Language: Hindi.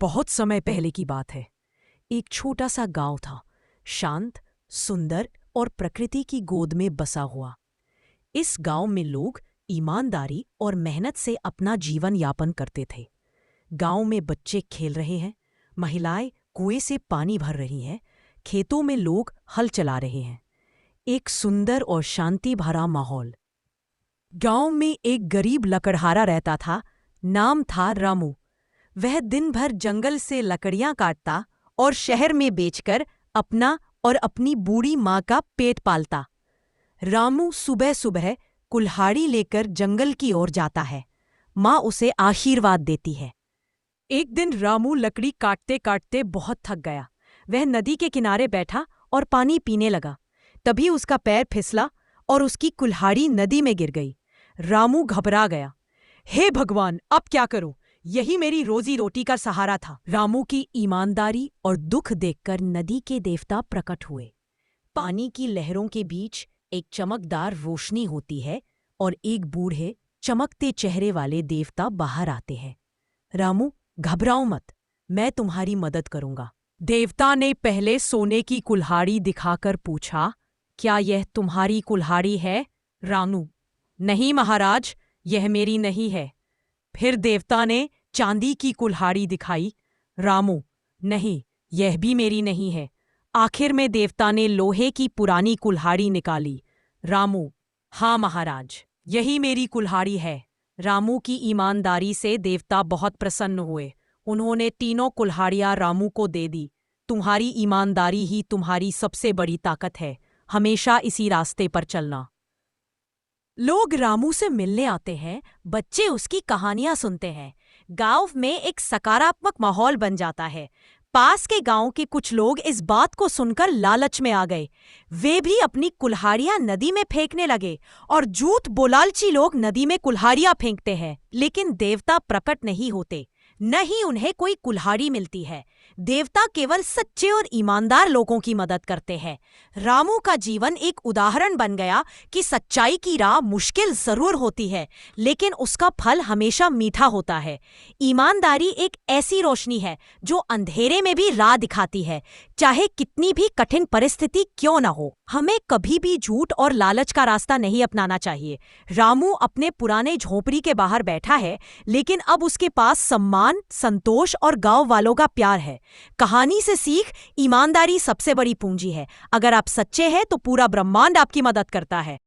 बहुत समय पहले की बात है। एक छोटा सा गांव था, शांत, सुंदर और प्रकृति की गोद में बसा हुआ। इस गांव में लोग ईमानदारी और मेहनत से अपना जीवन यापन करते थे। गांव में बच्चे खेल रहे हैं, महिलाएं कुएं से पानी भर रही हैं, खेतों में लोग हल चला रहे हैं। एक सुंदर और शांति भरा माहौल। गांव में एक गरीब लकड़हारा रहता था, नाम था रामू। वह दिन भर जंगल से लकड़ियां काटता और शहर में बेचकर अपना और अपनी बूढ़ी माँ का पेट पालता। रामू सुबह सुबह कुल्हाड़ी लेकर जंगल की ओर जाता है। माँ उसे आशीर्वाद देती है। एक दिन रामू लकड़ी काटते काटते बहुत थक गया। वह नदी के किनारे बैठा और पानी पीने लगा। तभी उसका पैर फिसला और उसकी कुल्हाड़ी नदी में गिर गई। रामू घबरा गया। हे भगवान, अब क्या करूं? यही मेरी रोजी रोटी का सहारा था। रामू की ईमानदारी और दुख देखकर नदी के देवता प्रकट हुए। पानी की लहरों के बीच एक चमकदार रोशनी होती है और एक बूढ़े चमकते चेहरे वाले देवता बाहर आते हैं। रामू, घबराओ मत, मैं तुम्हारी मदद करूंगा। देवता ने पहले सोने की कुल्हाड़ी दिखाकर पूछा, क्या यह तुम्हारी कुल्हाड़ी है? रामू, नहीं महाराज, यह मेरी नहीं है। फिर देवता ने चांदी की कुल्हाड़ी दिखाई। रामू, नहीं, यह भी मेरी नहीं है। आखिर में देवता ने लोहे की पुरानी कुल्हाड़ी निकाली। रामू, हाँ महाराज, यही मेरी कुल्हाड़ी है। रामू की ईमानदारी से देवता बहुत प्रसन्न हुए। उन्होंने तीनों कुल्हाड़ियां रामू को दे दी। तुम्हारी ईमानदारी ही तुम्हारी सबसे बड़ी ताकत है। हमेशा इसी रास्ते पर चलना। लोग रामू से मिलने आते हैं, बच्चे उसकी कहानियां सुनते हैं। गांव में एक सकारात्मक माहौल बन जाता है। पास के गांव के कुछ लोग इस बात को सुनकर लालच में आ गए। वे भी अपनी कुल्हाड़ियां नदी में फेंकने लगे और झूठ बोलालची लोग नदी में कुल्हाड़ियां फेंकते हैं, लेकिन देवता प्रकट नहीं होते, न ही उन्हें कोई कुल्हाड़ी मिलती है। देवता केवल सच्चे और ईमानदार लोगों की मदद करते हैं। रामू का जीवन एक उदाहरण बन गया कि सच्चाई की राह मुश्किल जरूर होती है, लेकिन उसका फल हमेशा मीठा होता है। ईमानदारी एक ऐसी रोशनी है जो अंधेरे में भी राह दिखाती है, चाहे कितनी भी कठिन परिस्थिति क्यों न हो। हमें कभी भी झूठ और लालच का रास्ता नहीं अपनाना चाहिए। रामू अपने पुराने झोपड़ी के बाहर बैठा है, लेकिन अब उसके पास सम्मान, संतोष और गांव वालों का प्यार है। कहानी से सीख, ईमानदारी सबसे बड़ी पूंजी है। अगर आप सच्चे हैं तो पूरा ब्रह्मांड आपकी मदद करता है।